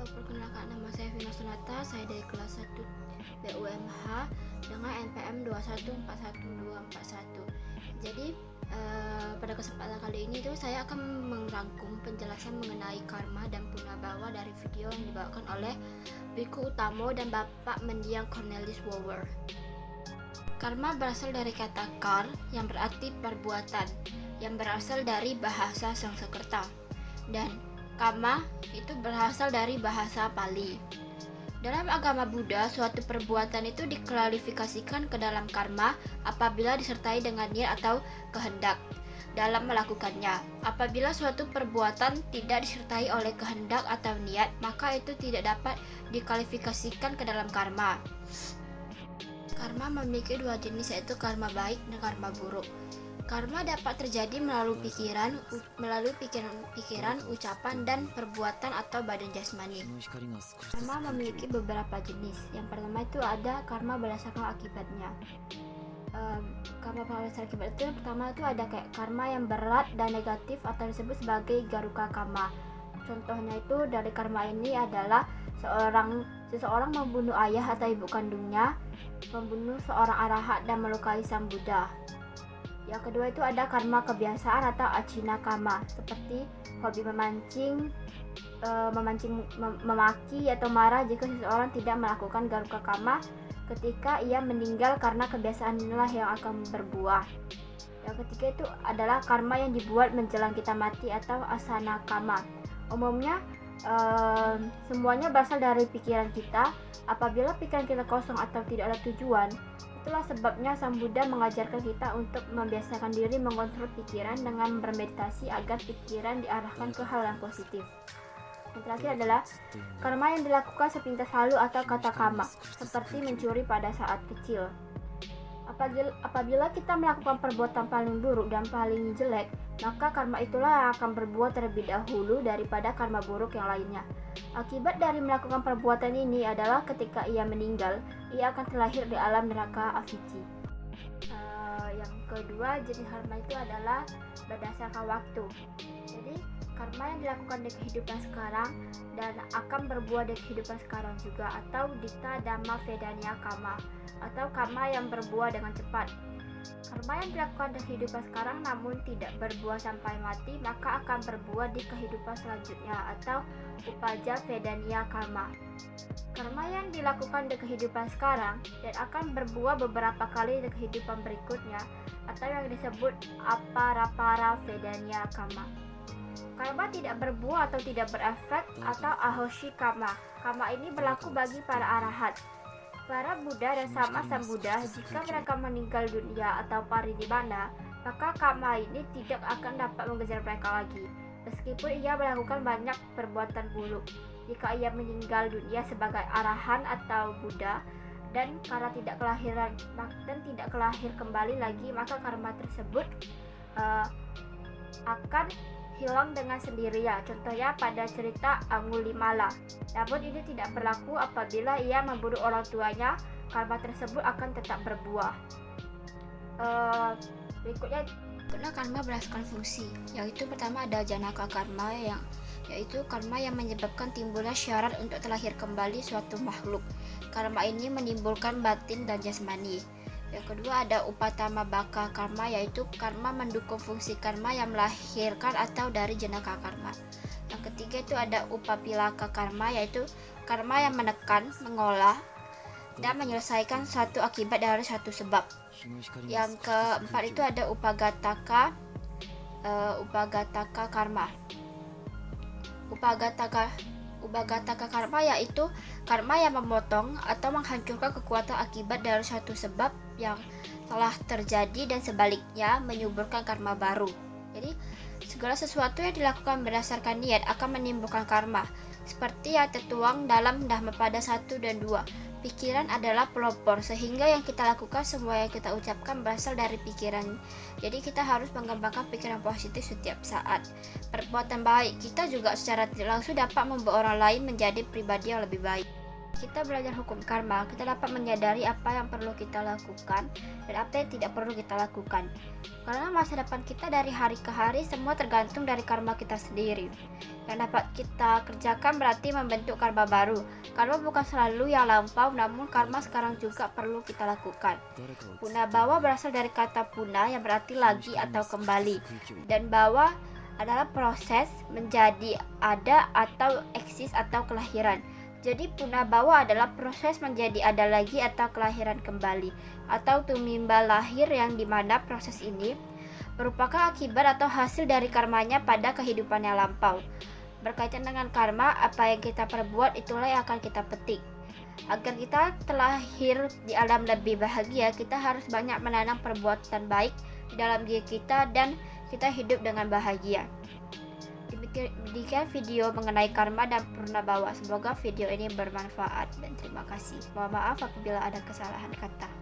Perkenalkan, nama saya Vina Sonata, saya dari kelas 1 BUMH dengan NPM 2141241. Jadi pada kesempatan kali ini saya akan merangkum penjelasan mengenai karma dan punabawa dari video yang dibawakan oleh Biku Utamo dan Bapak Mendiang Cornelis Wower. Karma berasal dari kata kar yang berarti perbuatan, yang berasal dari bahasa Sanskerta, dan kama itu berasal dari bahasa Pali. Dalam agama Buddha, suatu perbuatan itu diklarifikasikan ke dalam karma apabila disertai dengan niat atau kehendak dalam melakukannya. Apabila suatu perbuatan tidak disertai oleh kehendak atau niat, maka itu tidak dapat diklarifikasikan ke dalam karma. Karma memiliki dua jenis, yaitu karma baik dan karma buruk. Karma dapat terjadi melalui pikiran, ucapan, dan perbuatan atau badan jasmani. Karma memiliki beberapa jenis. Yang pertama itu ada karma berdasarkan akibatnya. Karma berdasarkan akibat itu yang pertama itu ada kayak karma yang berat dan negatif atau disebut sebagai garuka karma. Contohnya itu dari karma ini adalah seseorang membunuh ayah atau ibu kandungnya, membunuh seorang arahat dan melukai sang Buddha. Yang kedua itu ada karma kebiasaan atau acina karma, seperti hobi memaki atau marah jika seseorang tidak melakukan garuka karma ketika ia meninggal, karena kebiasaan inilah yang akan berbuah. Yang ketiga itu adalah karma yang dibuat menjelang kita mati atau asana karma. Umumnya semuanya berasal dari pikiran kita. Apabila pikiran kita kosong atau tidak ada tujuan, itulah sebabnya Sang Buddha mengajarkan kita untuk membiasakan diri mengontrol pikiran dengan bermeditasi agar pikiran diarahkan ke hal yang positif. Yang terakhir adalah karma yang dilakukan sepintas halu atau kata kama, seperti mencuri pada saat kecil. Apabila kita melakukan perbuatan paling buruk dan paling jelek, maka karma itulah yang akan berbuah terlebih dahulu daripada karma buruk yang lainnya. Akibat dari melakukan perbuatan ini adalah ketika ia meninggal, ia akan terlahir di alam neraka avici. Yang kedua, jenis karma itu adalah berdasarkan waktu. Jadi karma yang dilakukan di kehidupan sekarang dan akan berbuah di kehidupan sekarang juga, atau dita dhamma vedanya karma, atau karma yang berbuah dengan cepat. Karma yang dilakukan di kehidupan sekarang namun tidak berbuah sampai mati, maka akan berbuah di kehidupan selanjutnya, atau upaja vedania karma. Karma yang dilakukan di kehidupan sekarang dan akan berbuah beberapa kali di kehidupan berikutnya, atau yang disebut aparapara vedania karma. Karma tidak berbuah atau tidak berefek, atau ahoshi karma. Karma ini berlaku bagi para arahat, para Buddha dan sama Sang Buddha. Jika mereka meninggal dunia atau parinibbana, maka karma ini tidak akan dapat mengejar mereka lagi, meskipun ia melakukan banyak perbuatan buruk. Jika ia meninggal dunia sebagai arahan atau Buddha dan karena tidak kelahir kembali lagi, maka karma tersebut akan hilang dengan sendirinya. Contohnya pada cerita Angulimala. Namun ini tidak berlaku apabila ia membunuh orang tuanya. Karma tersebut akan tetap berbuah. Berikutnya karma berdasarkan fungsi, yaitu pertama ada janaka karma, yaitu karma yang menyebabkan timbulnya syarat untuk terlahir kembali suatu makhluk. Karma ini menimbulkan batin dan jasmani. Yang kedua ada upatama baka karma, yaitu karma mendukung fungsi karma yang melahirkan atau dari janaka karma. Yang ketiga itu ada upapilaka karma, yaitu karma yang menekan, mengolah, dan menyelesaikan suatu akibat dari suatu sebab. Yang keempat itu ada upagataka karma. Upagataka karma yaitu karma yang memotong atau menghancurkan kekuatan akibat dari suatu sebab yang telah terjadi, dan sebaliknya menyuburkan karma baru. Jadi segala sesuatu yang dilakukan berdasarkan niat akan menimbulkan karma, seperti yang tertuang dalam Dhammapada 1 dan 2. Pikiran adalah pelopor, sehingga yang kita lakukan, semua yang kita ucapkan berasal dari pikiran. Jadi kita harus mengembangkan pikiran positif setiap saat. Perbuatan baik kita juga secara tidak langsung dapat membawa orang lain menjadi pribadi yang lebih baik. Kita belajar hukum karma, kita dapat menyadari apa yang perlu kita lakukan dan apa yang tidak perlu kita lakukan. Karena masa depan kita dari hari ke hari semua tergantung dari karma kita sendiri. Yang dapat kita kerjakan berarti membentuk karma baru. Karma bukan selalu yang lampau, namun karma sekarang juga perlu kita lakukan. Puna bawa berasal dari kata puna yang berarti lagi atau kembali. Dan bawa adalah proses menjadi ada atau eksis atau kelahiran. Jadi puna bawa adalah proses menjadi ada lagi atau kelahiran kembali, atau tumimba lahir, yang dimana proses ini merupakan akibat atau hasil dari karmanya pada kehidupan yang lampau. Berkaitan dengan karma, apa yang kita perbuat itulah yang akan kita petik. Agar kita terlahir di alam lebih bahagia, kita harus banyak menanam perbuatan baik di dalam diri kita dan kita hidup dengan bahagia. Demikian video mengenai karma dan purna bawa. Semoga video ini bermanfaat dan terima kasih. Mohon maaf apabila ada kesalahan kata.